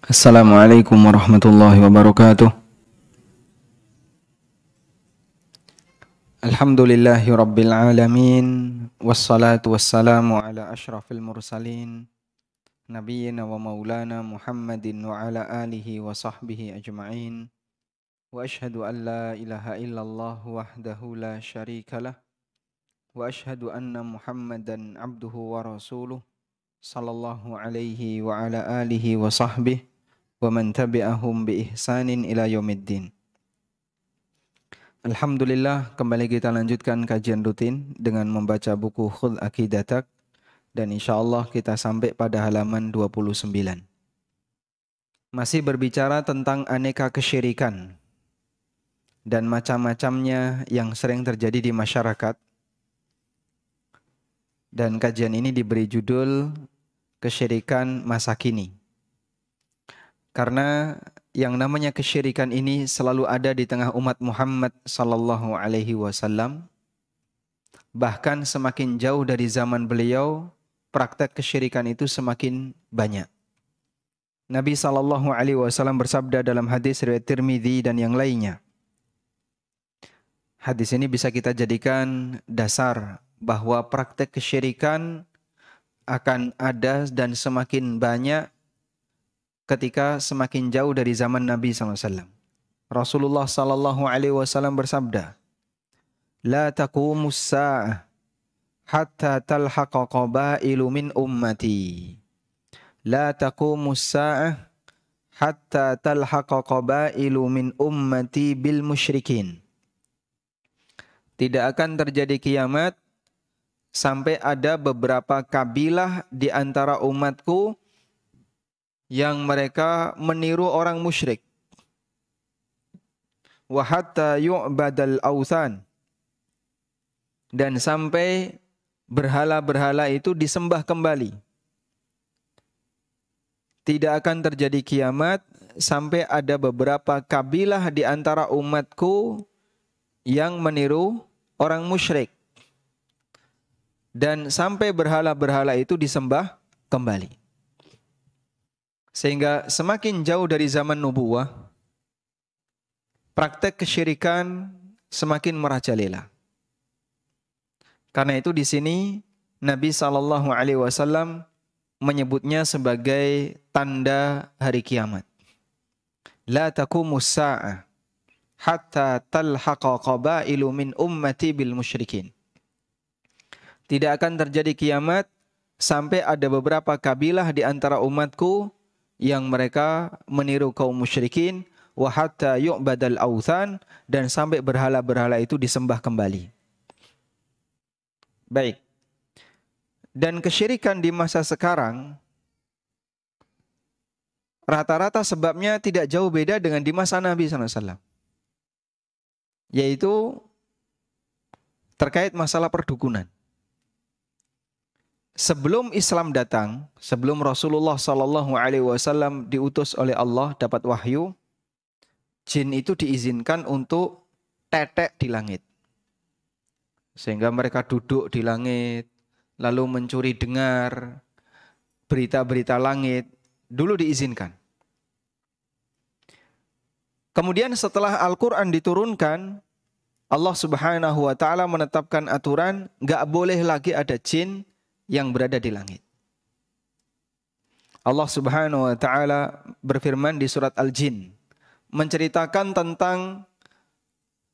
Assalamualaikum warahmatullahi wabarakatuh. Alhamdulillahi rabbil alamin. Wassalatu wassalamu ala ashrafil mursalin nabiyyina wa maulana Muhammadin wa ala alihi wa sahbihi ajma'in. Wa ashhadu an la ilaha illallah wahdahu la syarikalah. Wa ashhadu anna Muhammadan abduhu wa rasuluh sallallahu alaihi wa ala alihi wa sahbihi wa man tabi'ahum bi ihsanin ila yaumiddin. Alhamdulillah, kembali kita lanjutkan kajian rutin dengan membaca buku Khudh Aqidatak, dan insyaallah kita sampai pada halaman 29. Masih berbicara tentang aneka kesyirikan dan macam-macamnya yang sering terjadi di masyarakat. Dan kajian ini diberi judul Kesyirikan Masa Kini. Karena yang namanya kesyirikan ini selalu ada di tengah umat Muhammad sallallahu alaihi wasallam. Bahkan semakin jauh dari zaman beliau, praktek kesyirikan itu semakin banyak. Nabi sallallahu alaihi wasallam bersabda dalam hadis riwayat Tirmidzi dan yang lainnya. Hadis ini bisa kita jadikan dasar bahwa praktek kesyirikan akan ada dan semakin banyak ketika semakin jauh dari zaman Nabi SAW. Rasulullah SAW bersabda, La taqumus sa'ah hatta talhaqa qabailu min ummati. La taqumus sa'ah hatta talhaqa qabailu min ummati bil musyrikin. Tidak akan terjadi kiamat sampai ada beberapa kabilah di antara umatku yang mereka meniru orang musyrik. Wa hatta yu'badal awthan, dan sampai berhala-berhala itu disembah kembali. Tidak akan terjadi kiamat sampai ada beberapa kabilah di antara umatku yang meniru orang musyrik, dan sampai berhala-berhala itu disembah kembali. Sehingga semakin jauh dari zaman nubuwah, praktek kesyirikan semakin merajalela. Karena itu di sini Nabi SAW menyebutnya sebagai tanda hari kiamat. La taqumus sa'ah hatta talhaqa qabailu min ummati bil musyrikin. Tidak akan terjadi kiamat sampai ada beberapa kabilah di antara umatku yang mereka meniru kaum musyrikin, wa hatta yu'badal awthan, dan sampai berhala-berhala itu disembah kembali. Baik. Dan kesyirikan di masa sekarang rata-rata sebabnya tidak jauh beda dengan di masa Nabi SAW. Yaitu terkait masalah perdukunan. Sebelum Islam datang, sebelum Rasulullah SAW diutus oleh Allah dapat wahyu, jin itu diizinkan untuk tetek di langit. Sehingga mereka duduk di langit, lalu mencuri dengar berita-berita langit, dulu diizinkan. Kemudian setelah Al-Quran diturunkan, Allah Subhanahu wa Ta'ala menetapkan aturan, gak boleh lagi ada jin yang berada di langit. Allah Subhanahu wa Ta'ala berfirman di surat Al-Jin, menceritakan tentang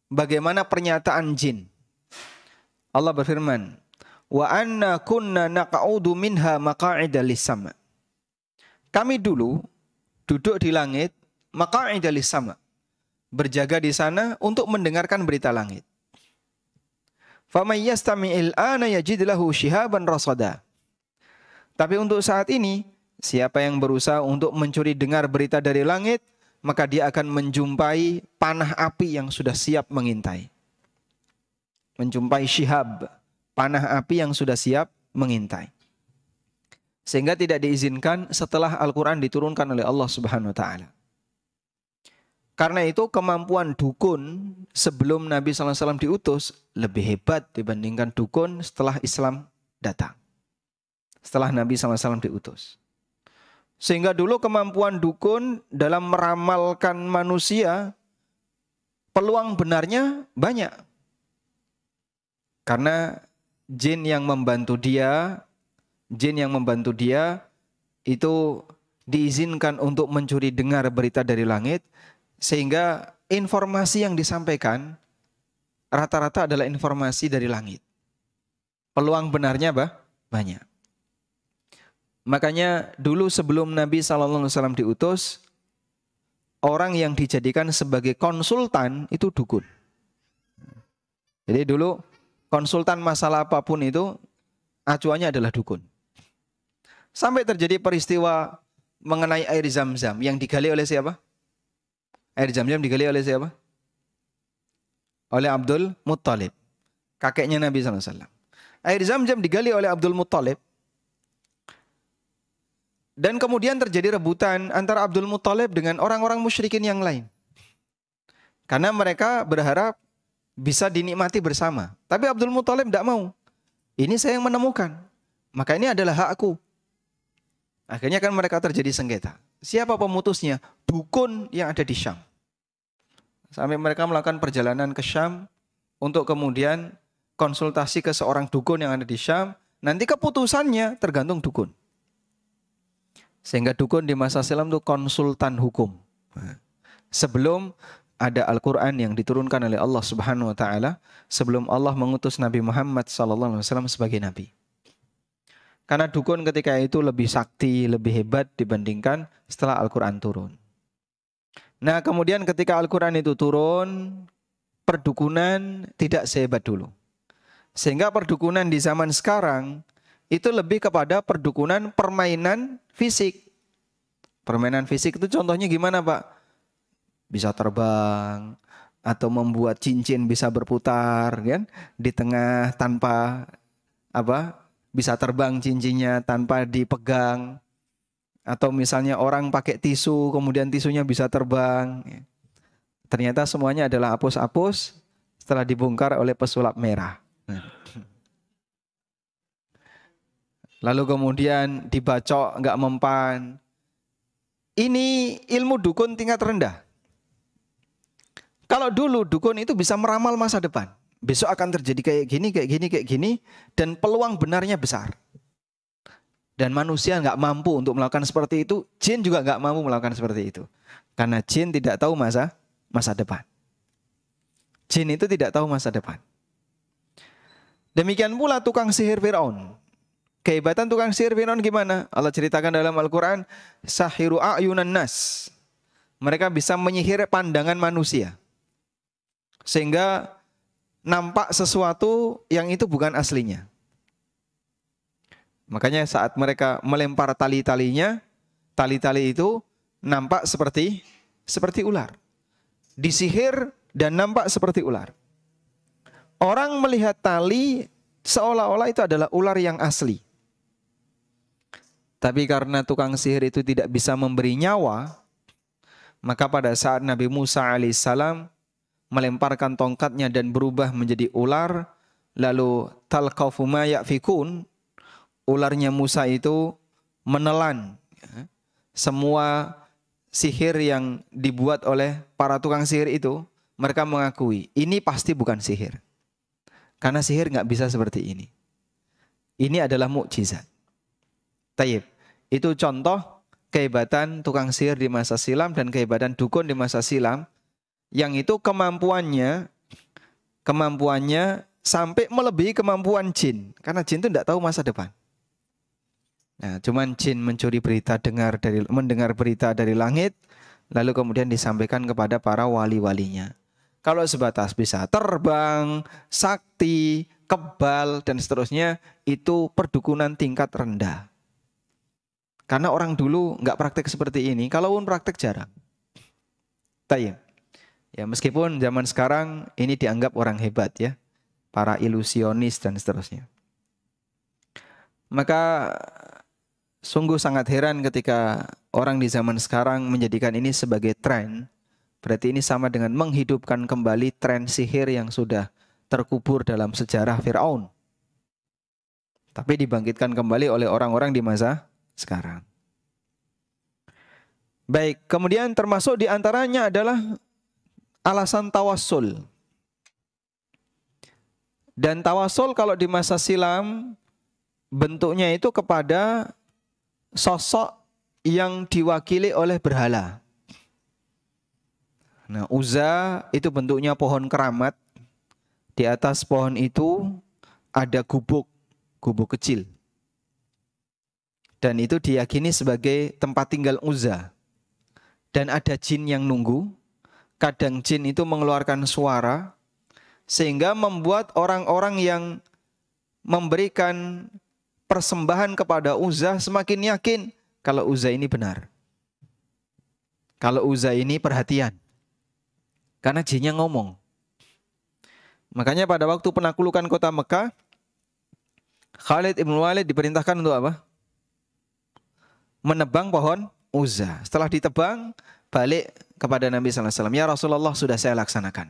bagaimana pernyataan jin. Allah berfirman, wa anna kunna naq'udu minha maq'ida lis-sama'. Kami dulu duduk di langit, maq'ida lis-sama', berjaga di sana untuk mendengarkan berita langit. Faman yastami'il ana yajid lahu shihaban rasada. Tapi untuk saat ini, siapa yang berusaha untuk mencuri dengar berita dari langit, maka dia akan menjumpai panah api yang sudah siap mengintai. Menjumpai shihab, panah api yang sudah siap mengintai. Sehingga tidak diizinkan setelah Al-Quran diturunkan oleh Allah Subhanahu wa Ta'ala. Karena itu kemampuan dukun sebelum Nabi SAW diutus lebih hebat dibandingkan dukun setelah Islam datang. Setelah Nabi SAW diutus. Sehingga dulu kemampuan dukun dalam meramalkan manusia, peluang benarnya banyak. Karena jin yang membantu dia itu diizinkan untuk mencuri dengar berita dari langit, sehingga informasi yang disampaikan rata-rata adalah informasi dari langit. Peluang benarnya banyak. Makanya dulu sebelum Nabi SAW diutus, orang yang dijadikan sebagai konsultan itu dukun. Jadi dulu konsultan masalah apapun itu acuannya adalah dukun. Sampai terjadi peristiwa mengenai air Zam-Zam yang digali oleh siapa? Air Zam-Zam digali oleh siapa? Oleh Abdul Muttalib, kakeknya Nabi SAW. Air Zam-Zam digali oleh Abdul Muttalib. Dan kemudian terjadi rebutan antara Abdul Muttalib dengan orang-orang musyrikin yang lain. Karena mereka berharap bisa dinikmati bersama. Tapi Abdul Muttalib tidak mau. Ini saya yang menemukan. Maka ini adalah hakku. Akhirnya kan mereka terjadi sengketa. Siapa pemutusnya? Dukun yang ada di Syam. Sampai mereka melakukan perjalanan ke Syam untuk kemudian konsultasi ke seorang dukun yang ada di Syam. Nanti keputusannya tergantung dukun. Sehingga dukun di masa silam itu konsultan hukum. Sebelum ada Al-Quran yang diturunkan oleh Allah Subhanahu Wa Taala, sebelum Allah mengutus Nabi Muhammad SAW sebagai Nabi. Karena dukun ketika itu lebih sakti, lebih hebat dibandingkan setelah Al-Quran turun. Nah kemudian ketika Al-Quran itu turun, perdukunan tidak sehebat dulu. Sehingga perdukunan di zaman sekarang itu lebih kepada perdukunan permainan fisik. Permainan fisik itu contohnya gimana Pak? Bisa terbang atau membuat cincin bisa berputar kan di tengah tanpa bisa terbang cincinnya tanpa dipegang. Atau misalnya orang pakai tisu kemudian tisunya bisa terbang. Ternyata semuanya adalah apus-apus setelah dibongkar oleh pesulap merah. Lalu kemudian dibacok, nggak mempan. Ini ilmu dukun tingkat rendah. Kalau dulu dukun itu bisa meramal masa depan. Besok akan terjadi kayak gini, kayak gini, kayak gini. Dan peluang benarnya besar. Dan manusia nggak mampu untuk melakukan seperti itu. Jin juga nggak mampu melakukan seperti itu. Karena jin tidak tahu masa depan. Jin itu tidak tahu masa depan. Demikian pula tukang sihir Fir'aun. Kehebatan tukang sihir Fir'aun gimana? Allah ceritakan dalam Al-Quran, sahiru a'yunan nas. Mereka bisa menyihir pandangan manusia. Sehingga nampak sesuatu yang itu bukan aslinya. Makanya saat mereka melempar tali-talinya, tali-tali itu nampak seperti ular. Disihir dan nampak seperti ular. Orang melihat tali seolah-olah itu adalah ular yang asli. Tapi karena tukang sihir itu tidak bisa memberi nyawa, maka pada saat Nabi Musa alaihissalam melemparkan tongkatnya dan berubah menjadi ular, lalu talqafu ma ya'fikun, ularnya Musa itu menelan semua sihir yang dibuat oleh para tukang sihir itu. Mereka mengakui ini pasti bukan sihir, karena sihir nggak bisa seperti ini. Ini adalah mukjizat. Tayyib. Itu contoh kehebatan tukang sihir di masa silam dan kehebatan dukun di masa silam, yang itu kemampuannya sampai melebihi kemampuan jin, karena jin itu tidak tahu masa depan. Nah, cuman jin mencuri berita, mendengar berita dari langit, lalu kemudian disampaikan kepada para wali-walinya. Kalau sebatas bisa terbang, sakti, kebal, dan seterusnya, itu perdukunan tingkat rendah. Karena orang dulu nggak praktek seperti ini, kalaupun praktek jarang. Tayyib. Ya, meskipun zaman sekarang ini dianggap orang hebat ya, para ilusionis dan seterusnya. Maka sungguh sangat heran ketika orang di zaman sekarang menjadikan ini sebagai tren. Berarti ini sama dengan menghidupkan kembali tren sihir yang sudah terkubur dalam sejarah Fir'aun. Tapi dibangkitkan kembali oleh orang-orang di masa sekarang. Baik, kemudian termasuk di antaranya adalah alasan tawassul. Dan tawassul kalau di masa silam bentuknya itu kepada sosok yang diwakili oleh berhala. Nah, Uzza itu bentuknya pohon keramat. Di atas pohon itu ada gubuk kecil. Dan itu diyakini sebagai tempat tinggal Uzza. Dan ada jin yang nunggu. Kadang jin itu mengeluarkan suara sehingga membuat orang-orang yang memberikan persembahan kepada Uzza semakin yakin kalau Uzza ini benar. Kalau Uzza ini perhatian. Karena jinnya ngomong. Makanya pada waktu penaklukan kota Mekah, Khalid ibn Walid diperintahkan untuk apa? Menebang pohon Uzza. Setelah ditebang, balik kepada Nabi SAW. Ya Rasulullah, sudah saya laksanakan.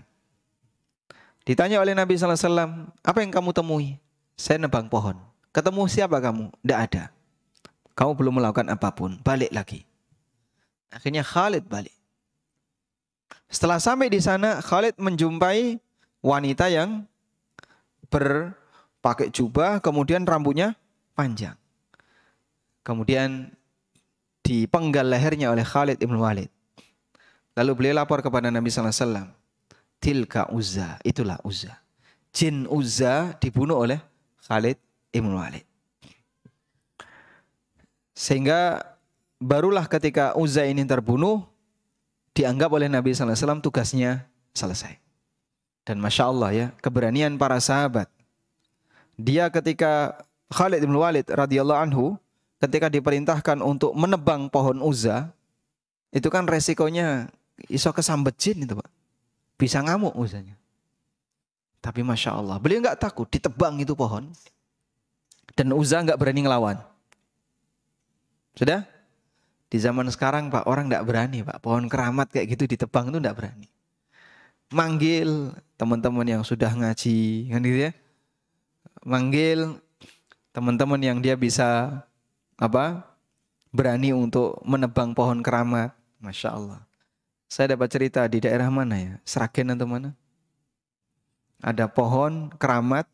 Ditanya oleh Nabi SAW, apa yang kamu temui? Saya nebang pohon. Ketemu siapa kamu? Tidak ada. Kamu belum melakukan apapun. Balik lagi. Akhirnya Khalid balik. Setelah sampai di sana, Khalid menjumpai wanita yang berpakai jubah, kemudian rambutnya panjang. Kemudian dipenggal lehernya oleh Khalid ibn Walid. Lalu beliau lapor kepada Nabi SAW. Tilka Uzza, itulah Uzza. Jin Uzza dibunuh oleh Khalid ibn Walid. Sehingga barulah ketika Uzza ini terbunuh, dianggap oleh Nabi SAW tugasnya selesai. Dan Masya Allah ya, keberanian para sahabat. Dia ketika Khalid ibn Walid radhiyallahu anhu, ketika diperintahkan untuk menebang pohon Uzza, itu kan resikonya iso kesambet jin itu Pak. Bisa ngamuk Uzzanya. Tapi Masya Allah, beliau nggak takut, ditebang itu pohon. Dan Uzza nggak berani ngelawan. Sudah? Di zaman sekarang Pak, orang nggak berani Pak. Pohon keramat kayak gitu ditebang itu nggak berani. Manggil teman-teman yang sudah ngaji, kan gitu ya. Manggil teman-teman yang dia bisa berani untuk menebang pohon keramat. Masya Allah. Saya dapat cerita di daerah mana ya? Sragen atau mana? Ada pohon keramat,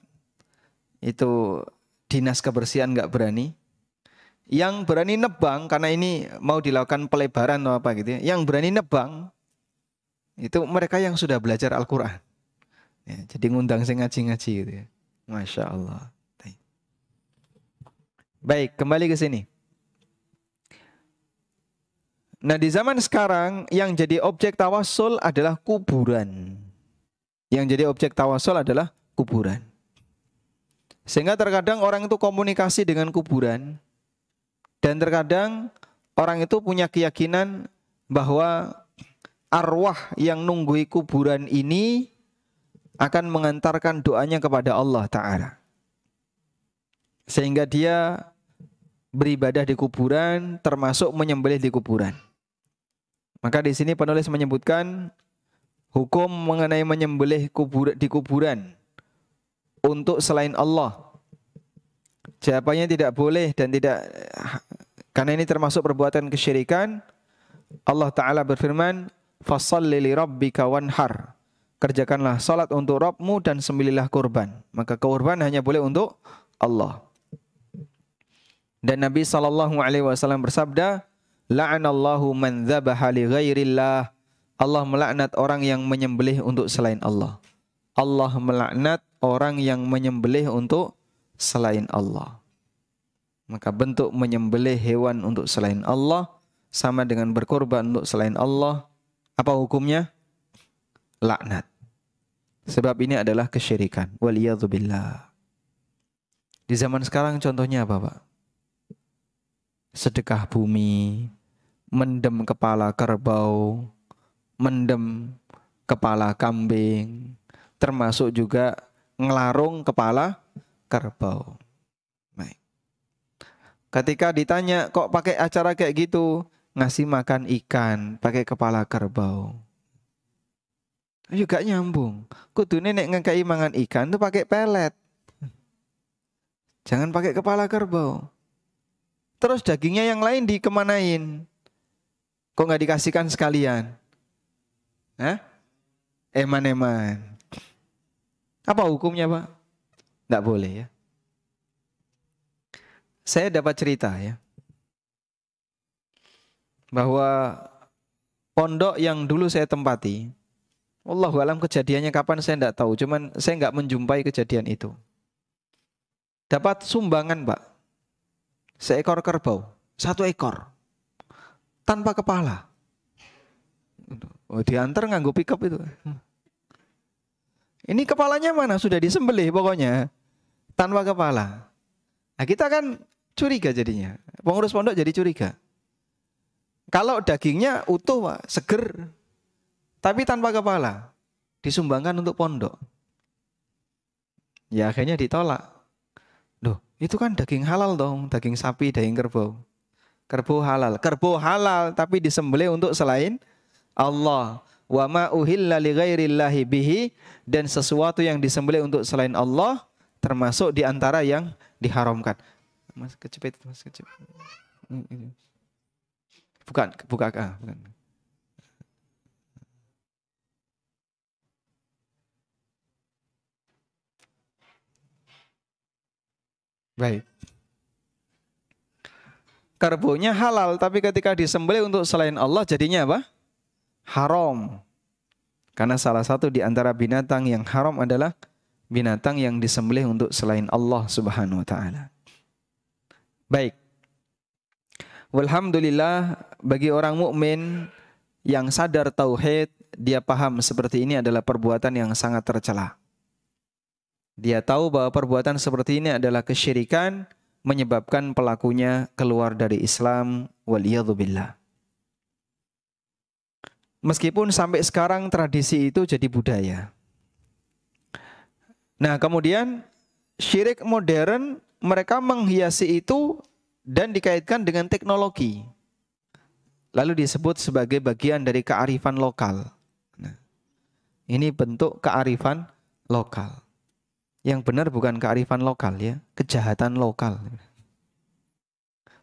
itu dinas kebersihan nggak berani. Yang berani nebang, karena ini mau dilakukan pelebaran atau apa gitu ya. Yang berani nebang, itu mereka yang sudah belajar Al-Quran. Ya, jadi ngundang saya ngaji-ngaji gitu ya. Masya Allah. Baik, kembali ke sini. Nah, di zaman sekarang yang jadi objek tawassul adalah kuburan. Yang jadi objek tawassul adalah kuburan. Sehingga terkadang orang itu komunikasi dengan kuburan. Dan terkadang orang itu punya keyakinan bahwa arwah yang nunggui kuburan ini akan mengantarkan doanya kepada Allah Ta'ala. Sehingga dia beribadah di kuburan, termasuk menyembelih di kuburan. Maka di sini penulis menyebutkan hukum mengenai menyembelih di kuburan untuk selain Allah. Jawabannya tidak boleh dan tidak, karena ini termasuk perbuatan kesyirikan. Allah Ta'ala berfirman, "Fasholli li rabbika wanhar." Kerjakanlah salat untuk Rabbmu dan sembelihlah kurban. Maka kurban hanya boleh untuk Allah. Dan Nabi SAW bersabda, "La'anallahu man dzabaha li ghairillah." Allah melaknat orang yang menyembelih untuk selain Allah. Allah melaknat orang yang menyembelih untuk selain Allah. Maka bentuk menyembelih hewan untuk selain Allah sama dengan berkorban untuk selain Allah. Apa hukumnya? Laknat. Sebab ini adalah kesyirikan. Waliyadzubillah. Di zaman sekarang contohnya apa Pak? Sedekah bumi, mendem kepala kerbau, mendem kepala kambing, termasuk juga ngelarung kepala kerbau. Baik. Ketika ditanya kok pakai acara kayak gitu, ngasih makan ikan pakai kepala kerbau. Juga nyambung. Kudune nek ngekei mangan ikan tuh pakai pelet. Jangan pakai kepala kerbau. Terus dagingnya yang lain dikemanain? Kok nggak dikasihkan sekalian? Hah? Eman-eman. Apa hukumnya, Pak? Nggak boleh ya. Saya dapat cerita ya, bahwa pondok yang dulu saya tempati, wallahu alam kejadiannya kapan saya nggak tahu, cuman saya nggak menjumpai kejadian itu. Dapat sumbangan, Pak, seekor kerbau, 1 ekor, tanpa kepala. Oh, diantar nganggo pickup itu. Ini kepalanya mana? Sudah disembelih pokoknya, tanpa kepala. Nah, kita kan curiga jadinya. Pengurus pondok jadi curiga. Kalau dagingnya utuh, Pak, seger, tapi tanpa kepala, disumbangkan untuk pondok. Ya akhirnya ditolak. Loh, itu kan daging halal dong, daging sapi, daging kerbau. Kerbau halal, tapi disembelih untuk selain Allah. Wa ma uhilla li ghairillahi bihi, dan sesuatu yang disembelih untuk selain Allah termasuk di antara yang diharamkan. Mas kecepet, Mas kecepet. Bukan. Baik. Karbonya halal, tapi ketika disembelih untuk selain Allah jadinya apa? Haram. Karena salah satu di antara binatang yang haram adalah binatang yang disembelih untuk selain Allah Subhanahu wa taala. Baik. Walhamdulillah, bagi orang mukmin yang sadar tauhid, dia paham seperti ini adalah perbuatan yang sangat tercela. Dia tahu bahwa perbuatan seperti ini adalah kesyirikan, menyebabkan pelakunya keluar dari Islam, waliyadzubillah. Meskipun sampai sekarang tradisi itu jadi budaya. Nah, kemudian syirik modern, mereka menghiasi itu dan dikaitkan dengan teknologi. Lalu disebut sebagai bagian dari kearifan lokal. Nah, ini bentuk kearifan lokal. Yang benar bukan kearifan lokal ya, kejahatan lokal.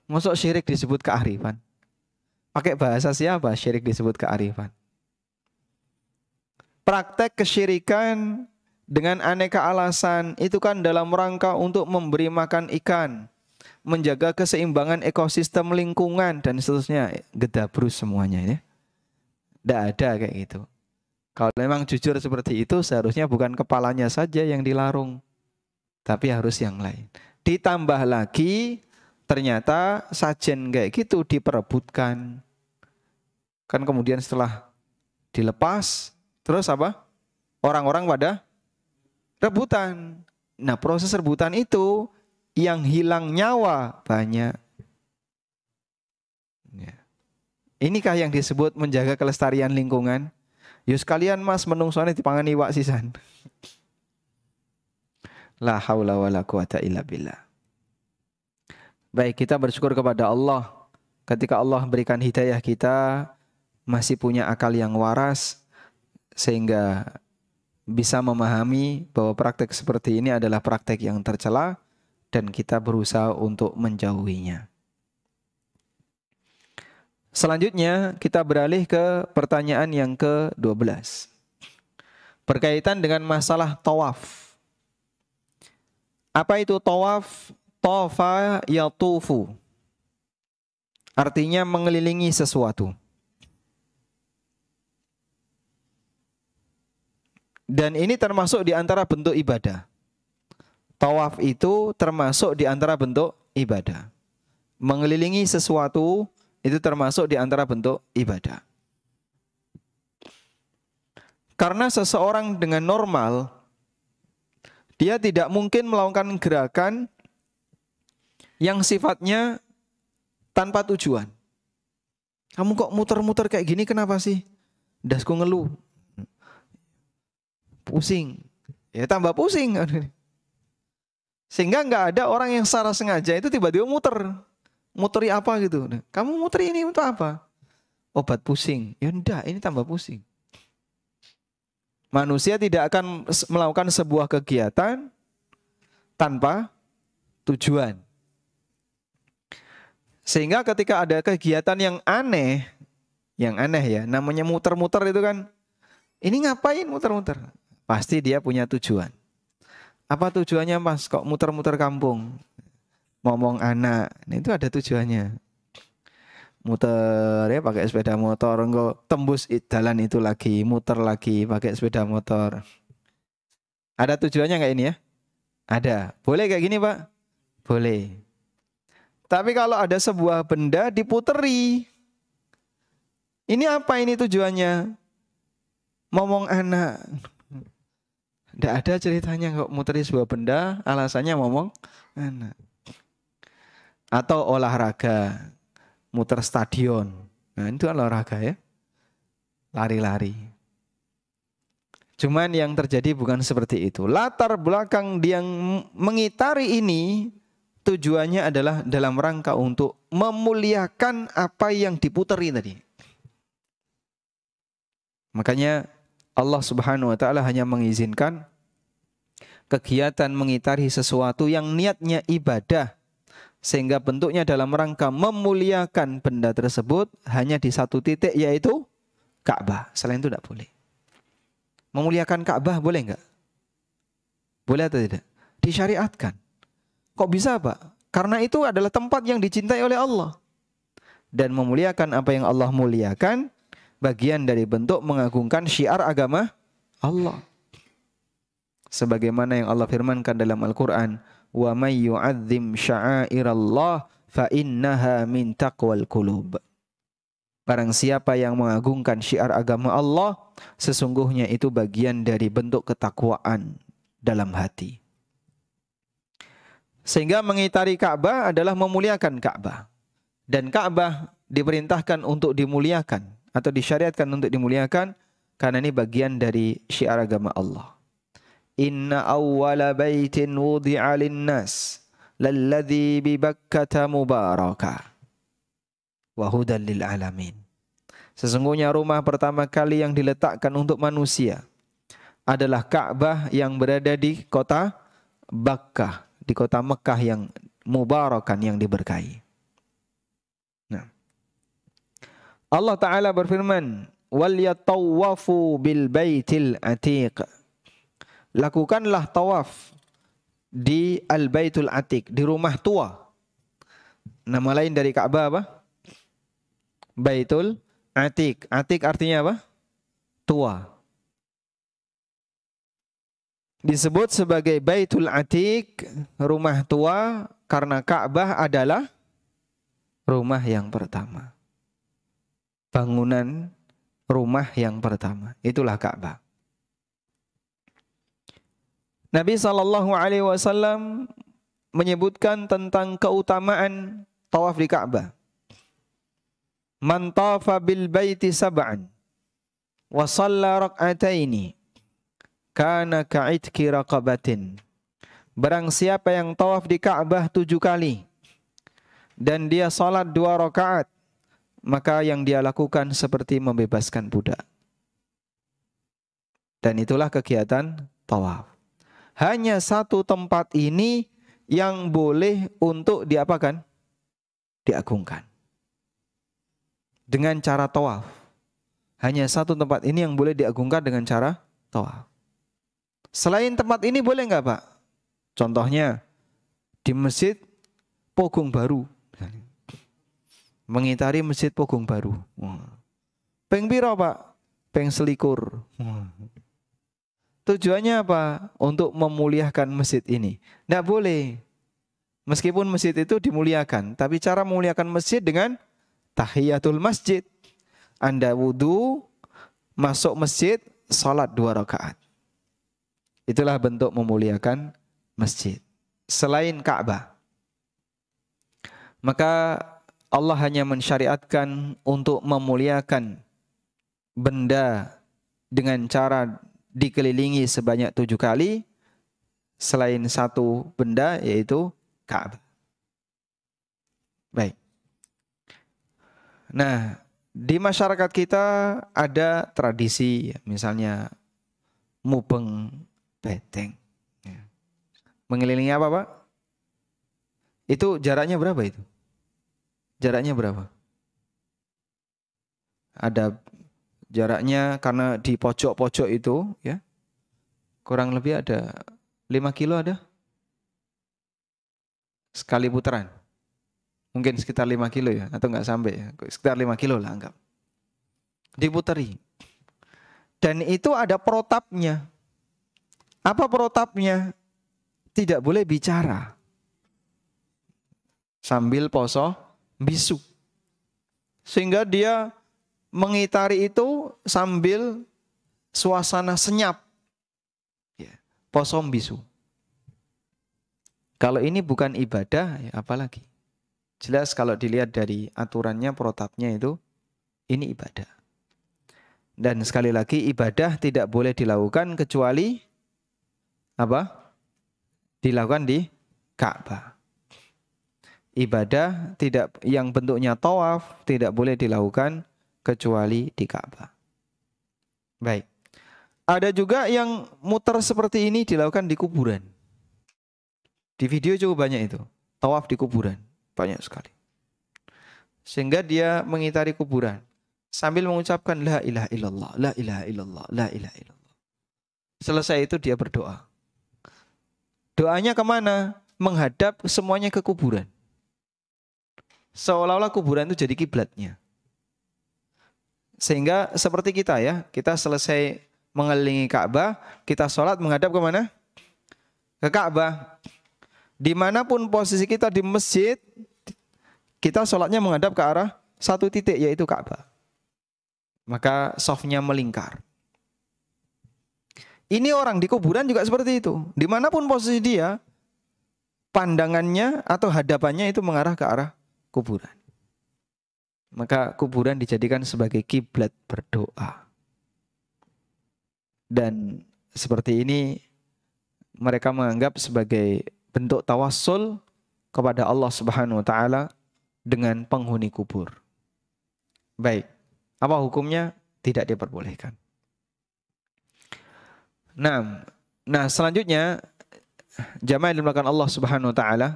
Masuk syirik disebut kearifan? Pakai bahasa siapa syirik disebut kearifan? Praktek kesyirikan dengan aneka alasan itu kan dalam rangka untuk memberi makan ikan, menjaga keseimbangan ekosistem lingkungan dan seterusnya, gedabrus semuanya ya. Tidak ada kayak gitu. Kalau memang jujur seperti itu, seharusnya bukan kepalanya saja yang dilarung, tapi harus yang lain. Ditambah lagi, ternyata sajen kayak gitu diperebutkan. Kan kemudian setelah dilepas, terus apa? Orang-orang pada rebutan. Nah, proses rebutan itu yang hilang nyawa banyak. Ya. Inikah yang disebut menjaga kelestarian lingkungan? Yus kalian mas menungsone dipangan iwak sisan. La haula wala quwata illa billah. Baik, kita bersyukur kepada Allah ketika Allah berikan hidayah kita masih punya akal yang waras sehingga bisa memahami bahwa praktek seperti ini adalah praktek yang tercela dan kita berusaha untuk menjauhinya. Selanjutnya kita beralih ke pertanyaan yang ke-12. Berkaitan dengan masalah tawaf. Apa itu tawaf? Tawafa yatufu. Artinya mengelilingi sesuatu. Dan ini termasuk di antara bentuk ibadah. Tawaf itu termasuk di antara bentuk ibadah. Mengelilingi sesuatu itu termasuk di antara bentuk ibadah. Karena seseorang dengan normal, dia tidak mungkin melakukan gerakan yang sifatnya tanpa tujuan. Kamu kok muter-muter kayak gini kenapa sih? Dasku ngeluh. Pusing. Ya tambah pusing. Sehingga nggak ada orang yang secara sengaja itu tiba-tiba muter. Muteri apa gitu. Kamu muteri ini untuk apa? Obat pusing. Ya enggak, ini tambah pusing. Manusia tidak akan melakukan sebuah kegiatan tanpa tujuan. Sehingga ketika ada kegiatan yang aneh, Yang aneh ya, namanya muter-muter itu kan. Ini ngapain muter-muter? Pasti dia punya tujuan. Apa tujuannya Mas? Kok muter-muter kampung? Ngomong anak, nah, itu ada tujuannya. Muter ya pakai sepeda motor, enggak tembus jalan itu lagi, muter lagi pakai sepeda motor. Ada tujuannya nggak ini ya? Ada. Boleh kayak gini Pak? Boleh. Tapi kalau ada sebuah benda diputeri, ini apa ini tujuannya? Ngomong anak. Tidak ada ceritanya kok muteri sebuah benda, alasannya ngomong anak. Atau olahraga, muter stadion. Nah itu olahraga ya. Lari-lari. Cuman yang terjadi bukan seperti itu. Latar belakang dia mengitari ini tujuannya adalah dalam rangka untuk memuliakan apa yang diputeri tadi. Makanya Allah Subhanahu wa taala hanya mengizinkan kegiatan mengitari sesuatu yang niatnya ibadah sehingga bentuknya dalam rangka memuliakan benda tersebut hanya di satu titik, yaitu Ka'bah. Selain itu tidak boleh. Memuliakan Ka'bah boleh enggak? Boleh atau tidak? Disyariatkan. Kok bisa Pak? Karena itu adalah tempat yang dicintai oleh Allah. Dan memuliakan apa yang Allah muliakan bagian dari bentuk mengagungkan syiar agama Allah. Sebagaimana yang Allah firmankan dalam Al-Quran, wa may yu'azzim sya'airallah fa innaha min taqwal qulub. Barang siapa yang mengagungkan syiar agama Allah, sesungguhnya itu bagian dari bentuk ketakwaan dalam hati. Sehingga mengitari Ka'bah adalah memuliakan Ka'bah. Dan Ka'bah diperintahkan untuk dimuliakan atau disyariatkan untuk dimuliakan karena ini bagian dari syiar agama Allah. Inna awwala baitin wudi'a lin-nas lalladzi bi Bakkah mubaraka wa hudan lil alamin. Sesungguhnya rumah pertama kali yang diletakkan untuk manusia adalah Ka'bah yang berada di kota Bakkah, di kota Mekah yang mubarakan, yang diberkahi. Nah, Allah Ta'ala berfirman, wal yatawafu bil baitil atiq. Lakukanlah tawaf di al-baitul atiq, di rumah tua. Nama lain dari Ka'bah apa? Baitul Atiq. Atiq artinya apa? Tua. Disebut sebagai Baitul Atiq, rumah tua, karena Ka'bah adalah rumah yang pertama. Bangunan rumah yang pertama. Itulah Ka'bah. Nabi SAW menyebutkan tentang keutamaan tawaf di Ka'bah. Man tafa bil baiti sab'an wa shalla rak'ataini kana ka'itki raqabatin. Barang siapa yang tawaf di Ka'bah 7 kali dan dia salat 2 rakaat, maka yang dia lakukan seperti membebaskan budak. Dan itulah kegiatan tawaf. Hanya satu tempat ini yang boleh untuk diapakan? Diagungkan. Dengan cara tawaf. Hanya satu tempat ini yang boleh diagungkan dengan cara tawaf. Selain tempat ini boleh enggak Pak? Contohnya di Masjid Pogong Baru. Mengitari Masjid Pogong Baru. Peng piro Pak? Peng selikur. Tujuannya apa? Untuk memuliakan masjid ini. Tidak boleh. Meskipun masjid itu dimuliakan, tapi cara memuliakan masjid dengan tahiyatul masjid. Anda wudu, masuk masjid, salat 2 rakaat. Itulah bentuk memuliakan masjid. Selain Ka'bah. Maka Allah hanya mensyariatkan untuk memuliakan benda dengan cara dikelilingi sebanyak 7 kali. Selain satu benda, yaitu Ka'bah. Baik. Nah, di masyarakat kita ada tradisi, misalnya mubeng beteng. Mengelilingi apa Pak? Itu jaraknya berapa itu? Jaraknya berapa? Ada jaraknya karena di pojok-pojok itu ya. Kurang lebih ada 5 kilo ada sekali putaran. Mungkin sekitar 5 kilo ya, atau enggak sampai ya. Sekitar 5 kilo lah anggap. Diputari. Dan itu ada protapnya. Apa protapnya? Tidak boleh bicara. Sambil poso bisu. Sehingga dia mengitari itu sambil suasana senyap. Ya, poso bisu. Kalau ini bukan ibadah, ya apalagi. Jelas kalau dilihat dari aturannya, protapnya itu, ini ibadah. Dan sekali lagi ibadah tidak boleh dilakukan kecuali apa? Dilakukan di Ka'bah. Ibadah tidak yang bentuknya tawaf tidak boleh dilakukan kecuali di Ka'bah. Baik. Ada juga yang muter seperti ini dilakukan di kuburan. Di video cukup banyak itu. Tawaf di kuburan. Banyak sekali. Sehingga dia mengitari kuburan. Sambil mengucapkan la ilaha illallah, la ilaha illallah, la ilaha illallah. Selesai itu dia berdoa. Doanya kemana? Menghadap semuanya ke kuburan. Seolah-olah kuburan itu jadi kiblatnya. Sehingga seperti kita ya. Kita selesai mengelilingi Ka'bah. Kita sholat menghadap kemana? Ke Ka'bah. Dimanapun posisi kita di masjid, kita sholatnya menghadap ke arah satu titik, yaitu Ka'bah. Maka softnya melingkar. Ini orang di kuburan juga seperti itu. Dimanapun posisi dia, pandangannya atau hadapannya itu mengarah ke arah kuburan. Maka kuburan dijadikan sebagai kiblat berdoa. Dan seperti ini mereka menganggap sebagai bentuk tawassul kepada Allah Subhanahu wa taala dengan penghuni kubur. Baik. Apa hukumnya? Tidak diperbolehkan. Nah, selanjutnya jamaah yang dimuliakan Allah Subhanahu wa taala,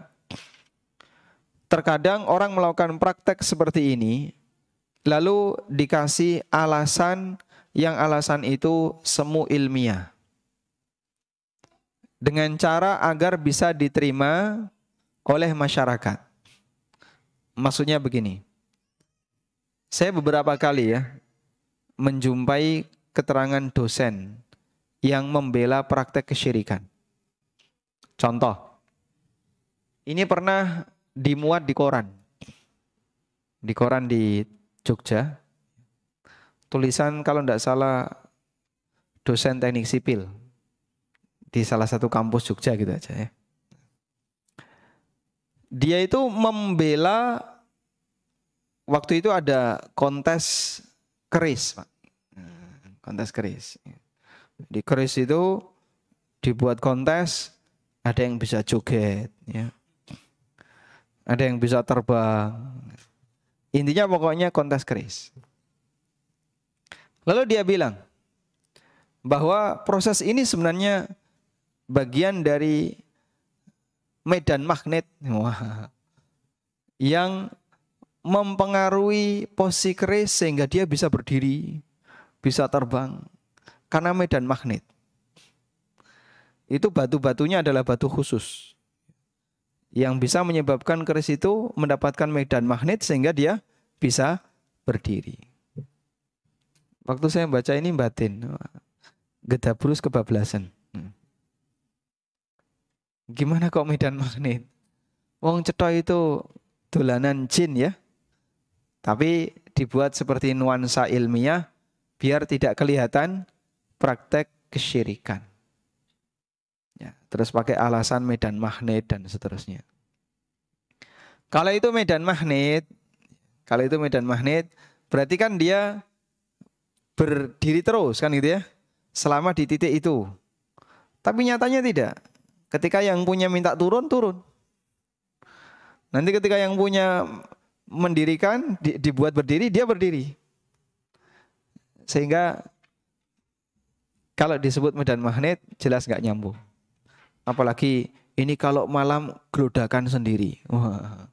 terkadang orang melakukan praktek seperti ini lalu dikasih alasan yang alasan itu semu ilmiah. Dengan cara agar bisa diterima oleh masyarakat. Maksudnya begini. Saya beberapa kali ya menjumpai keterangan dosen yang membela praktek kesyirikan. Contoh. Ini pernah dimuat di koran. Di koran di Jogja. Tulisan kalau tidak salah dosen teknik sipil. Di salah satu kampus Jogja gitu aja ya. Dia itu membela, waktu itu ada kontes keris, Pak. Kontes keris. Di keris itu dibuat kontes, ada yang bisa joget, ya. Ada yang bisa terbang. Intinya pokoknya kontes keris. Lalu dia bilang bahwa proses ini sebenarnya bagian dari medan magnet yang mempengaruhi posisi keris sehingga dia bisa berdiri, bisa terbang karena medan magnet. Itu batu-batunya adalah batu khusus yang bisa menyebabkan keris itu mendapatkan medan magnet sehingga dia bisa berdiri. Waktu saya baca ini batin, gedabrus kebablasan. Gimana kok medan magnet? Wong cetha itu dolanan jin ya. Tapi dibuat seperti nuansa ilmiah biar tidak kelihatan praktek kesyirikan. Ya, terus pakai alasan medan magnet dan seterusnya. Kalau itu medan magnet, berarti kan dia berdiri terus kan gitu ya. Selama di titik itu. Tapi nyatanya tidak. Ketika yang punya minta turun, turun. Nanti ketika yang punya mendirikan, dibuat berdiri, dia berdiri. Sehingga kalau disebut medan magnet, jelas nggak nyambung. Apalagi ini kalau malam gelodakan sendiri. Wah,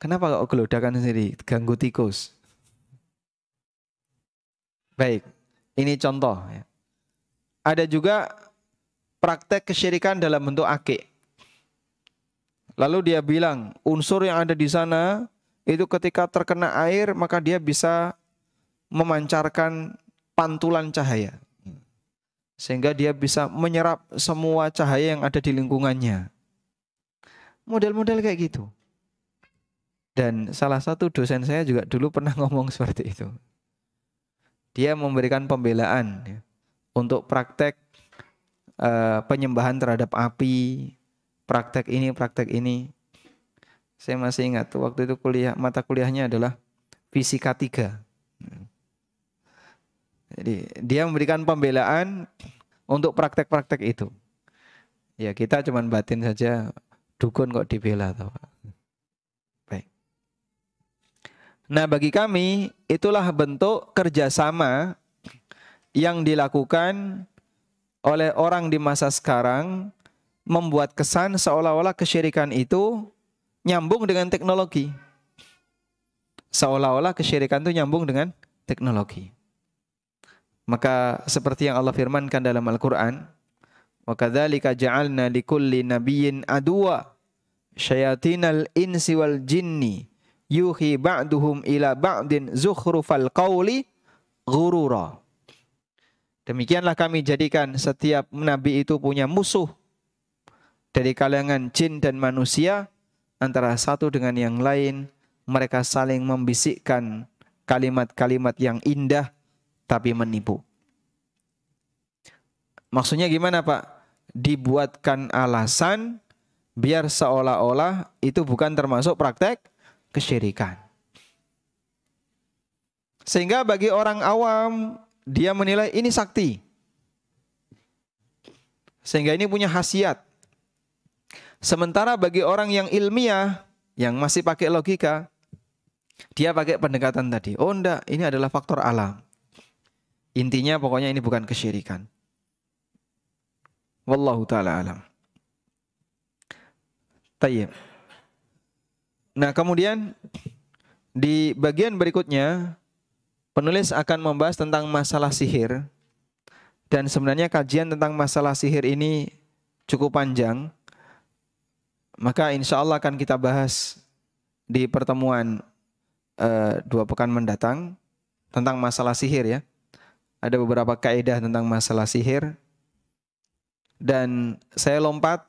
kenapa kok gelodakan sendiri? Ganggu tikus. Baik, ini contoh ya. Ada juga praktek kesyirikan dalam bentuk akik. Lalu dia bilang unsur yang ada di sana itu ketika terkena air maka dia bisa memancarkan pantulan cahaya. Sehingga dia bisa menyerap semua cahaya yang ada di lingkungannya. Model-model kayak gitu. Dan salah satu dosen saya juga dulu pernah ngomong seperti itu. Dia memberikan pembelaan ya, untuk praktek penyembahan terhadap api, praktek ini. Saya masih ingat waktu itu mata kuliahnya adalah fisika 3. Jadi dia memberikan pembelaan untuk praktek-praktek itu. Ya kita cuman batin saja, dukun kok dibela tahu. Baik. Nah bagi kami itulah bentuk kerjasama yang dilakukan oleh orang di masa sekarang membuat kesan seolah-olah kesyirikan itu nyambung dengan teknologi. Seolah-olah kesyirikan itu nyambung dengan teknologi. Maka seperti yang Allah firmankan dalam Al-Quran, wa kadzalika ja'alna likulli nabiyyin aduwa syayatinal insi wal jinni yuhi ba'duhum ila ba'din zukhrufal qawli ghurura. Demikianlah kami jadikan setiap nabi itu punya musuh dari kalangan jin dan manusia, antara satu dengan yang lain mereka saling membisikkan kalimat-kalimat yang indah tapi menipu. Maksudnya gimana Pak? Dibuatkan alasan biar seolah-olah itu bukan termasuk praktek kesyirikan. Sehingga bagi orang awam dia menilai ini sakti. Sehingga ini punya khasiat. Sementara bagi orang yang ilmiah, yang masih pakai logika, dia pakai pendekatan tadi. Oh enggak, ini adalah faktor alam. Intinya pokoknya ini bukan kesyirikan. Wallahu ta'ala alam. Tayyib. Nah kemudian di bagian berikutnya penulis akan membahas tentang masalah sihir. Dan sebenarnya kajian tentang masalah sihir ini cukup panjang. Maka insya Allah akan kita bahas di pertemuan 2 pekan mendatang tentang masalah sihir ya. Ada beberapa kaidah tentang masalah sihir. Dan saya lompat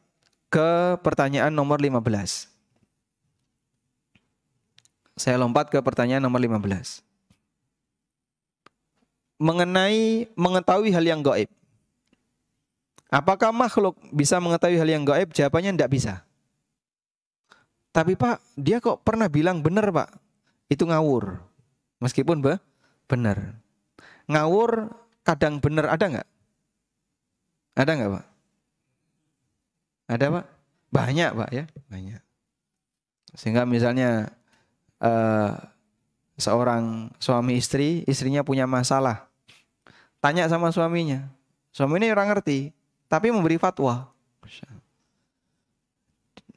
ke pertanyaan nomor 15. Saya lompat ke pertanyaan nomor 15. Mengenai mengetahui hal yang gaib. Apakah makhluk bisa mengetahui hal yang gaib? Jawabannya tidak bisa. Tapi Pak, dia kok pernah bilang benar Pak. Itu ngawur. Meskipun benar. Ngawur kadang benar, ada nggak? Ada nggak Pak? Ada Pak? Banyak Pak ya, banyak. Sehingga misalnya seorang suami istri, istrinya punya masalah. Tanya sama suaminya. Suaminya orang ngerti, tapi memberi fatwa.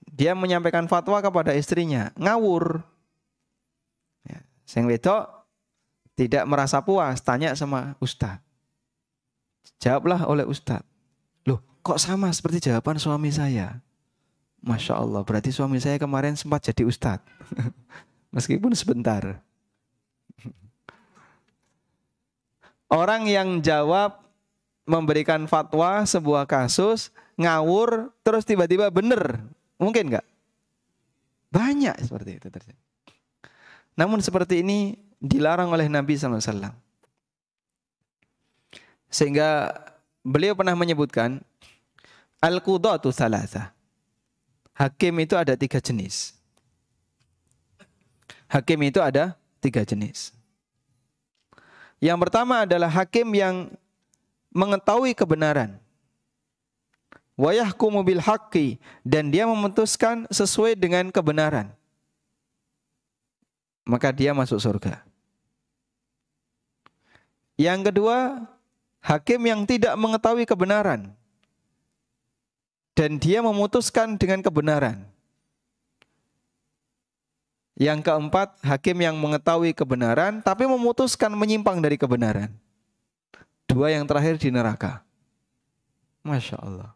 Dia menyampaikan fatwa kepada istrinya, ngawur. Ya, sing wedok tidak merasa puas, tanya sama ustadz. Jawablah oleh ustadz. Loh, kok sama seperti jawaban suami saya? Masya Allah, berarti suami saya kemarin sempat jadi ustadz. Meskipun sebentar. Orang yang jawab memberikan fatwa sebuah kasus, ngawur, terus tiba-tiba benar. Mungkin nggak? Banyak seperti itu terjadi. Namun seperti ini dilarang oleh Nabi SAW. Sehingga beliau pernah menyebutkan, Al-Qudatu Thalatha. Hakim itu ada 3 jenis. Hakim itu ada 3 jenis. Yang pertama adalah hakim yang mengetahui kebenaran. Wa yahkumu bil haqqi, dan dia memutuskan sesuai dengan kebenaran. Maka dia masuk surga. Yang kedua, hakim yang tidak mengetahui kebenaran dan dia memutuskan dengan kebenaran. Yang keempat, hakim yang mengetahui kebenaran tapi memutuskan menyimpang dari kebenaran. 2 yang terakhir di neraka. Masya Allah.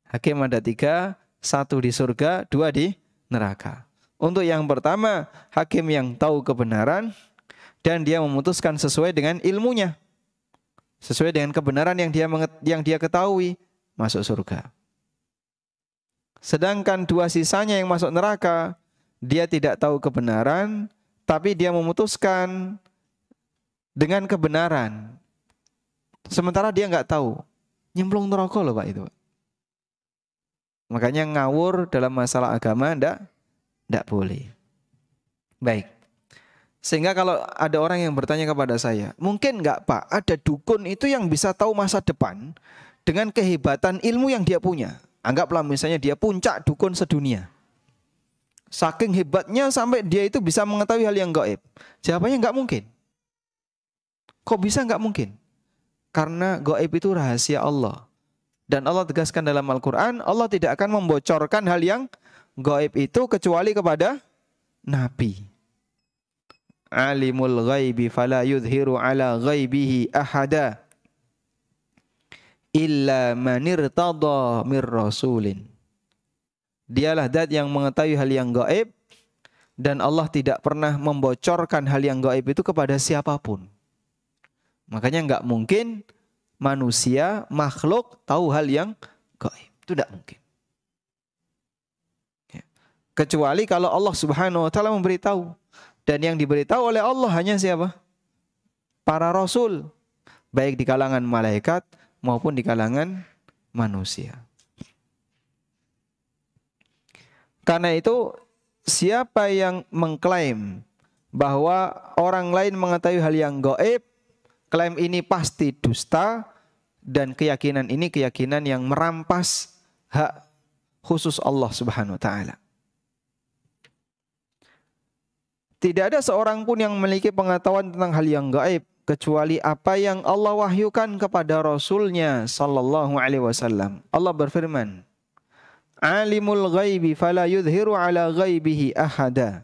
Hakim ada 3, 1 di surga, 2 di neraka. Untuk yang pertama, hakim yang tahu kebenaran dan dia memutuskan sesuai dengan ilmunya, sesuai dengan kebenaran yang dia ketahui, masuk surga. Sedangkan 2 sisanya yang masuk neraka, dia tidak tahu kebenaran, tapi dia memutuskan dengan kebenaran. Sementara dia nggak tahu, nyemplung neraka loh Pak itu. Makanya ngawur dalam masalah agama ndak boleh. Baik. Sehingga kalau ada orang yang bertanya kepada saya, mungkin nggak Pak, ada dukun itu yang bisa tahu masa depan dengan kehebatan ilmu yang dia punya. Anggaplah misalnya dia puncak dukun sedunia. Saking hebatnya sampai dia itu bisa mengetahui hal yang gaib. Jawabannya nggak mungkin. Kok bisa nggak mungkin? Karena gaib itu rahasia Allah. Dan Allah tegaskan dalam Al-Quran, Allah tidak akan membocorkan hal yang gaib itu kecuali kepada Nabi. Alimul ghaibi fala yudhiru ala ghaibihi ahada illa manirtada mir rasulin. Dialah zat yang mengetahui hal yang gaib dan Allah tidak pernah membocorkan hal yang gaib itu kepada siapapun. Makanya enggak mungkin manusia, makhluk tahu hal yang gaib. Itu tidak mungkin. Ya. Kecuali kalau Allah Subhanahu wa taala memberitahu. Dan yang diberitahu oleh Allah hanya siapa? Para rasul, baik di kalangan malaikat maupun di kalangan manusia. Karena itu siapa yang mengklaim bahwa orang lain mengetahui hal yang gaib, klaim ini pasti dusta dan keyakinan ini keyakinan yang merampas hak khusus Allah Subhanahu wa taala. Tidak ada seorang pun yang memiliki pengetahuan tentang hal yang gaib kecuali apa yang Allah wahyukan kepada Rasulnya sallallahu alaihi wasallam. Allah berfirman, Alimul ghaibi fala yudhiru ala ghaibihi ahada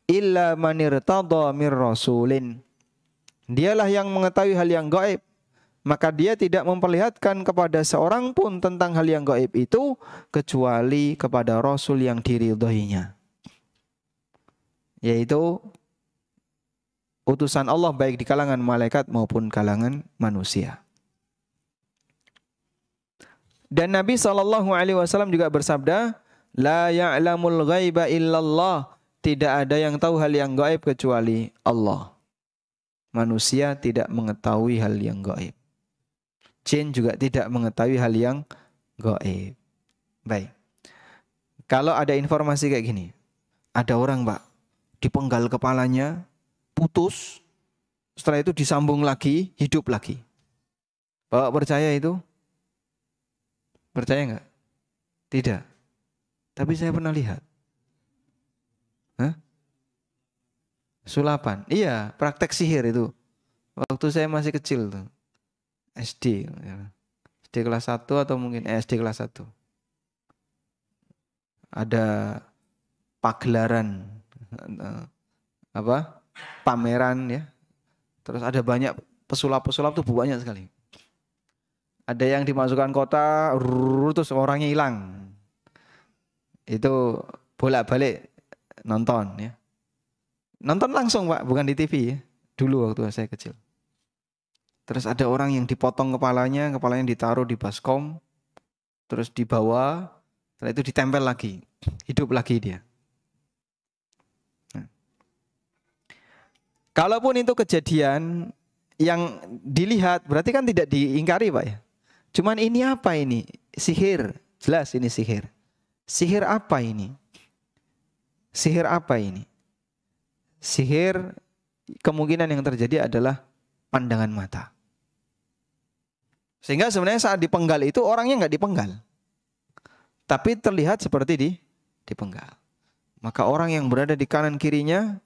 illa man irtada mir rasulin. Dialah yang mengetahui hal yang gaib, maka dia tidak memperlihatkan kepada seorang pun tentang hal yang gaib itu kecuali kepada Rasul yang diridhoinya, yaitu utusan Allah baik di kalangan malaikat maupun kalangan manusia. Dan Nabi SAW juga bersabda, La ya'lamul ghaiba illallah. Tidak ada yang tahu hal yang gaib kecuali Allah. Manusia tidak mengetahui hal yang gaib. Jin juga tidak mengetahui hal yang gaib. Baik. Kalau ada informasi kayak gini, ada orang Pak, dipenggal kepalanya, putus, setelah itu disambung lagi, hidup lagi. Bapak percaya itu? Percaya enggak? Tidak. Tapi saya pernah lihat. Hah? Sulapan. Iya, praktek sihir itu. Waktu saya masih kecil tuh. SD. SD kelas 1 atau mungkin SD kelas 1. Ada pagelaran pameran ya. Terus ada banyak pesulap-pesulap tuh banyak sekali. Ada yang dimasukkan kota, terus orangnya hilang. Itu bolak-balik nonton ya. Nonton langsung Pak, bukan di TV ya. Dulu waktu saya kecil. Terus ada orang yang dipotong kepalanya ditaruh di baskom, terus dibawa, setelah itu ditempel lagi, hidup lagi dia. Nah. Kalaupun itu kejadian yang dilihat, berarti kan tidak diingkari Pak ya. Cuman ini apa ini? Sihir. Jelas ini sihir. Sihir apa ini? Sihir apa ini? Sihir kemungkinan yang terjadi adalah pandangan mata. Sehingga sebenarnya saat dipenggal itu orangnya nggak dipenggal. Tapi terlihat seperti dipenggal. Maka orang yang berada di kanan kirinya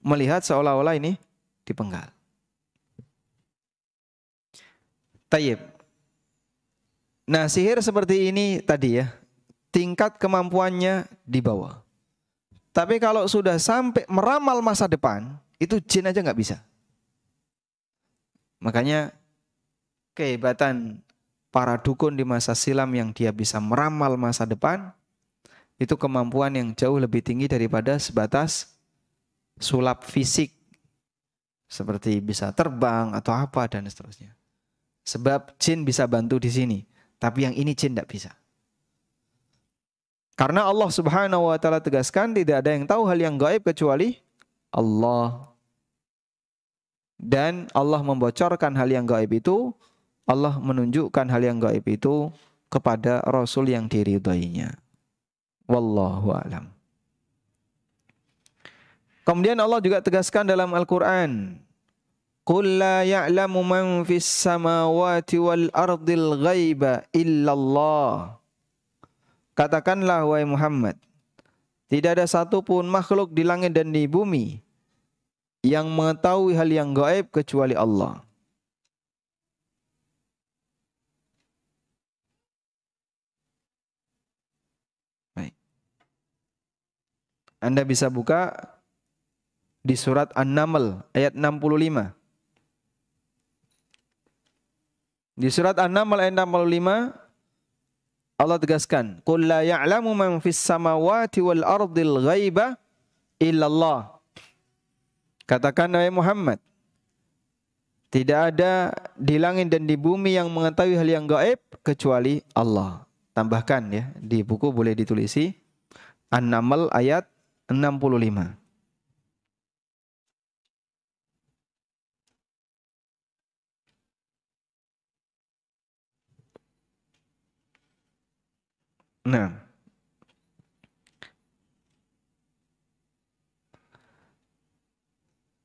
melihat seolah-olah ini dipenggal. Tayyib. Nah, sihir seperti ini tadi ya, tingkat kemampuannya di bawah. Tapi kalau sudah sampai meramal masa depan, itu jin aja nggak bisa. Makanya kehebatan para dukun di masa silam yang dia bisa meramal masa depan, itu kemampuan yang jauh lebih tinggi daripada sebatas sulap fisik. Seperti bisa terbang atau apa dan seterusnya. Sebab jin bisa bantu di sini. Tapi yang ini jin tidak bisa. Karena Allah Subhanahu wa ta'ala tegaskan tidak ada yang tahu hal yang gaib kecuali Allah. Dan Allah membocorkan hal yang gaib itu, Allah menunjukkan hal yang gaib itu kepada Rasul yang diridhoinya. Wallahu a'lam. Kemudian Allah juga tegaskan dalam Al-Quran, Qul la ya'lamu man fis samawati wal ardil ghaiba illallah. Katakanlah wahai Muhammad, tidak ada satupun makhluk di langit dan di bumi yang mengetahui hal yang gaib kecuali Allah. Baik. Anda bisa buka di surat An-Naml ayat 65. Di surat An-Naml ayat 65 Allah tegaskan, Qul la ya'lamu man fis samawati wal ardil ghaiba illallah. Katakan wahai Muhammad, tidak ada di langit dan di bumi yang mengetahui hal yang gaib kecuali Allah. Tambahkan ya, di buku boleh ditulisi An-Naml ayat 65.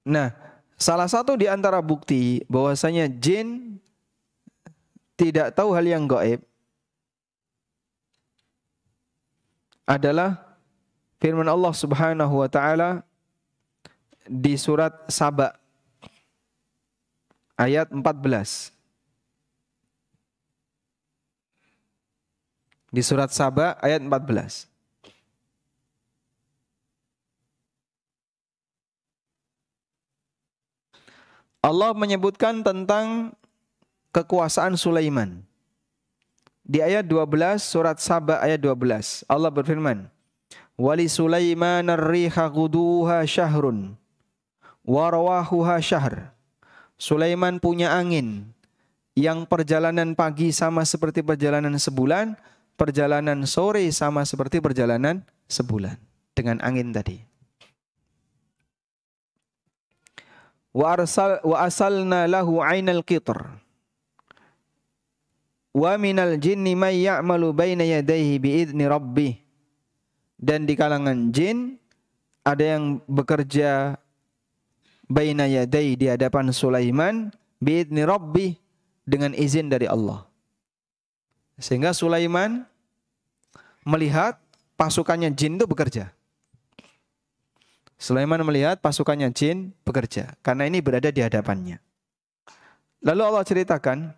Nah, salah satu di antara bukti bahwasanya jin tidak tahu hal yang gaib adalah firman Allah Subhanahu wa taala di surat Saba ayat 14. Di surat Saba ayat 14. Allah menyebutkan tentang kekuasaan Sulaiman. Di ayat 12 surat Saba ayat 12 Allah berfirman, Wali Sulaiman ar-riha guduha syahrun wa rawahuha syahr. Sulaiman punya angin yang perjalanan pagi sama seperti perjalanan sebulan, perjalanan sore sama seperti perjalanan sebulan. Dengan angin tadi. Wa asalna lahu 'ainal qitr. Wa minal jinni may ya'malu baina yadayhi biidzni rabbih. Dan di kalangan jin ada yang bekerja baina yadayhi di hadapan Sulaiman biidzni rabbih dengan izin dari Allah. Sehingga Sulaiman melihat pasukannya jin itu bekerja. Sulaiman melihat pasukannya jin bekerja karena ini berada di hadapannya. Lalu Allah ceritakan,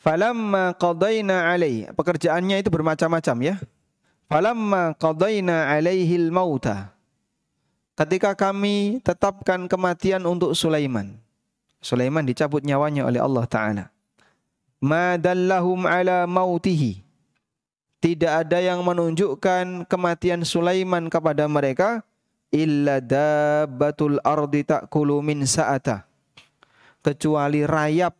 falamma qadaina alaihi, pekerjaannya itu bermacam-macam ya. Falamma qadaina alaihil mauta, ketika kami tetapkan kematian untuk Sulaiman. Sulaiman dicabut nyawanya oleh Allah Ta'ala. Ma dallahum ala mautihi, tidak ada yang menunjukkan kematian Sulaiman kepada mereka illa dabbatul ardi ta'kulu min sa'ata, kecuali rayap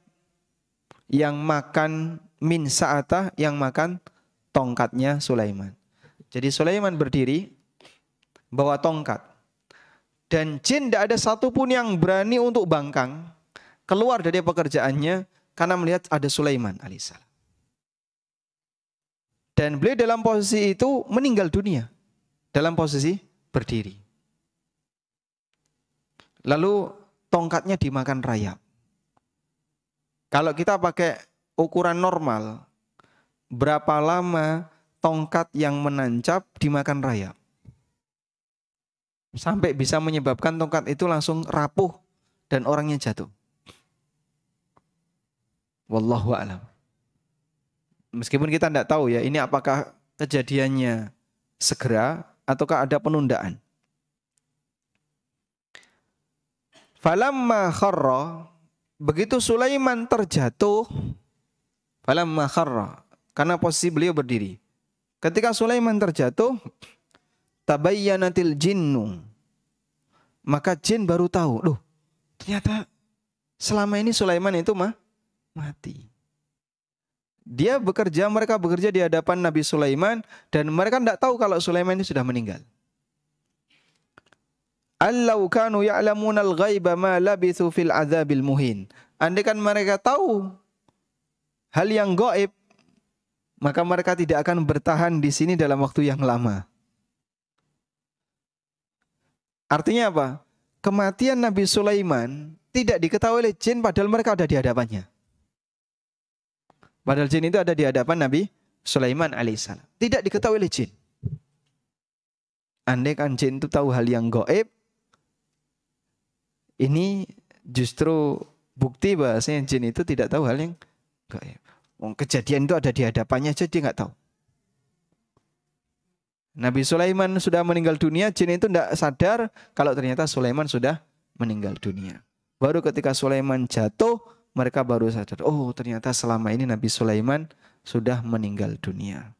yang makan min sa'ata, yang makan tongkatnya Sulaiman. Jadi Sulaiman berdiri bawa tongkat dan jin tidak ada satupun yang berani untuk bangkang keluar dari pekerjaannya karena melihat ada Sulaiman alaihissalam. Dan beliau dalam posisi itu meninggal dunia. Dalam posisi berdiri. Lalu tongkatnya dimakan rayap. Kalau kita pakai ukuran normal, berapa lama tongkat yang menancap dimakan rayap? Sampai bisa menyebabkan tongkat itu langsung rapuh dan orangnya jatuh. Wallahu a'lam. Meskipun kita tidak tahu ya, ini apakah kejadiannya segera ataukah ada penundaan. Falamma kharra, begitu Sulaiman terjatuh, falamma kharra, karena posisi beliau berdiri. Ketika Sulaiman terjatuh, tabayyanatil jinnu, maka jin baru tahu, loh, ternyata selama ini Sulaiman itu mati. Dia bekerja, mereka bekerja di hadapan Nabi Sulaiman dan mereka tidak tahu kalau Sulaiman ini sudah meninggal. Allau kanu ya'lamunal ghaiba ma labithu fil adzabil muhin. Andaikan mereka tahu hal yang gaib, maka mereka tidak akan bertahan di sini dalam waktu yang lama. Artinya apa? Kematian Nabi Sulaiman tidak diketahui oleh jin padahal mereka ada di hadapannya. Padahal jin itu ada di hadapan Nabi Sulaiman alaihissalam. Tidak diketahui oleh jin. Andai kan jin itu tahu hal yang gaib, ini justru bukti bahwasanya jin itu tidak tahu hal yang gaib. Kejadian itu ada di hadapannya aja dia nggak tahu. Nabi Sulaiman sudah meninggal dunia, jin itu tidak sadar kalau ternyata Sulaiman sudah meninggal dunia. Baru ketika Sulaiman jatuh, mereka baru sadar, oh ternyata selama ini Nabi Sulaiman sudah meninggal dunia.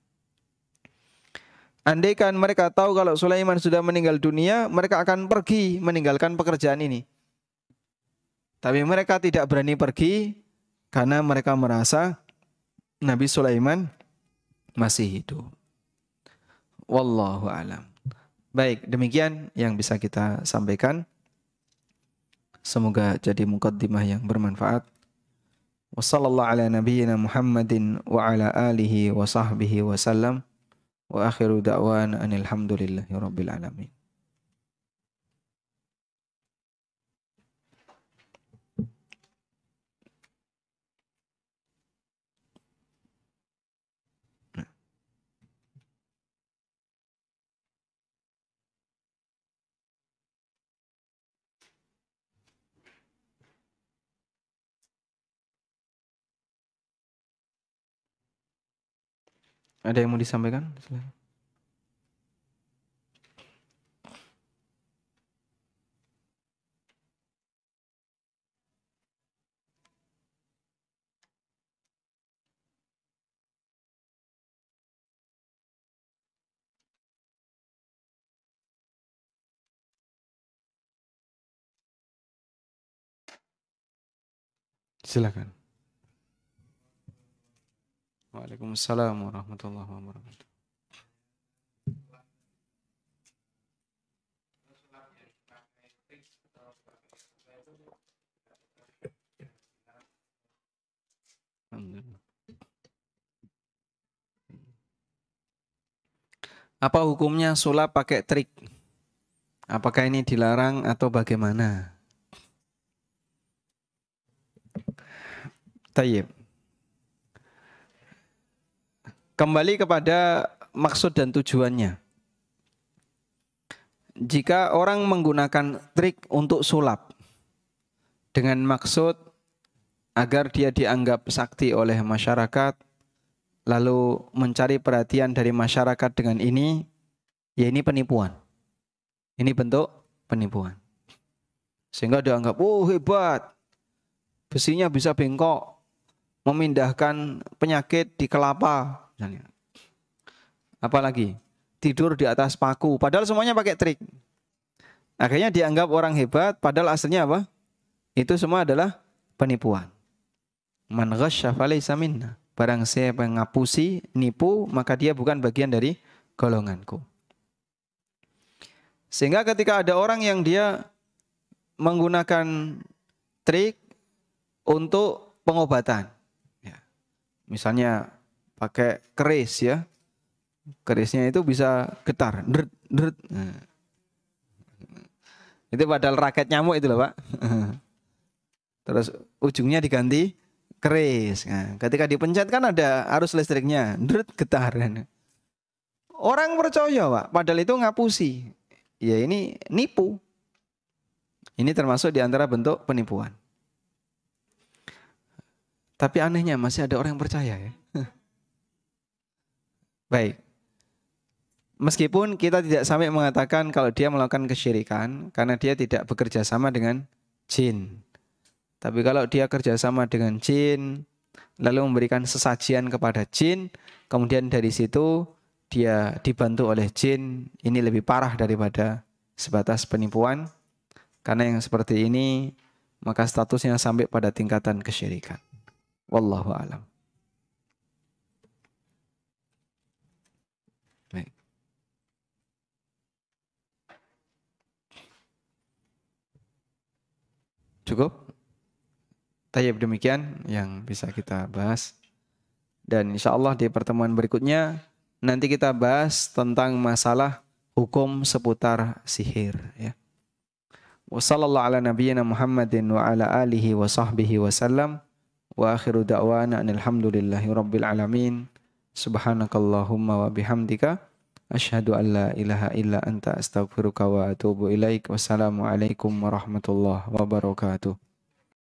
Andaikan mereka tahu kalau Sulaiman sudah meninggal dunia, mereka akan pergi meninggalkan pekerjaan ini. Tapi mereka tidak berani pergi karena mereka merasa Nabi Sulaiman masih hidup. Wallahu a'lam. Baik, demikian yang bisa kita sampaikan. Semoga jadi muqaddimah yang bermanfaat. Wassallallahu ala nabiyyina Muhammadin wa ala alihi wa sahbihi wa sallam. Wa akhiru da'wana anil hamdulillahi rabbil alamin. Ada yang mau disampaikan? Silakan. Silakan. Waalaikumsalam warahmatullahi wabarakatuh. Apa hukumnya sulap pakai trik? Apakah ini dilarang atau bagaimana? Tayyib. Kembali kepada maksud dan tujuannya. Jika orang menggunakan trik untuk sulap dengan maksud agar dia dianggap sakti oleh masyarakat, lalu mencari perhatian dari masyarakat dengan ini, ya ini penipuan. Ini bentuk penipuan. Sehingga dianggap, oh hebat, besinya bisa bengkok, memindahkan penyakit di kelapa. Misalnya. Apalagi tidur di atas paku, padahal semuanya pakai trik. Akhirnya dianggap orang hebat, padahal aslinya apa? Itu semua adalah penipuan. Man ghasya falaysa minna. Barang siapa yang ngapusi, nipu, maka dia bukan bagian dari golonganku. Sehingga ketika ada orang yang dia menggunakan trik untuk pengobatan, ya. Misalnya pakai keris ya, kerisnya itu bisa getar, dret, dret. Nah. Itu padahal raket nyamuk itu loh Pak. Terus ujungnya diganti keris. Nah, ketika dipencet kan ada arus listriknya, dret, getar. Orang percaya Pak, padahal itu ngapusi. Ya ini nipu. Ini termasuk di antara bentuk penipuan. Tapi anehnya masih ada orang yang percaya ya. Baik. Meskipun kita tidak sampai mengatakan kalau dia melakukan kesyirikan karena dia tidak bekerja sama dengan jin. Tapi kalau dia kerjasama dengan jin, lalu memberikan sesajian kepada jin, kemudian dari situ dia dibantu oleh jin, ini lebih parah daripada sebatas penipuan. Karena yang seperti ini, maka statusnya sampai pada tingkatan kesyirikan. Wallahu a'lam. Baik. Cukup? Tayyib, demikian yang bisa kita bahas. Dan insya Allah di pertemuan berikutnya nanti kita bahas tentang masalah hukum seputar sihir. Ya. Wassallallahu ala nabiyyina Muhammadin wa ala alihi wa sahbihi wa sallam. Wa akhiru da'wana alhamdulillahi rabbil alamin. Subhanakallahumma wa bihamdika. Asyhadu an la ilaha illa anta astaghfiruka wa atubu ilaik. Wassalamualaikum warahmatullahi wabarakatuh.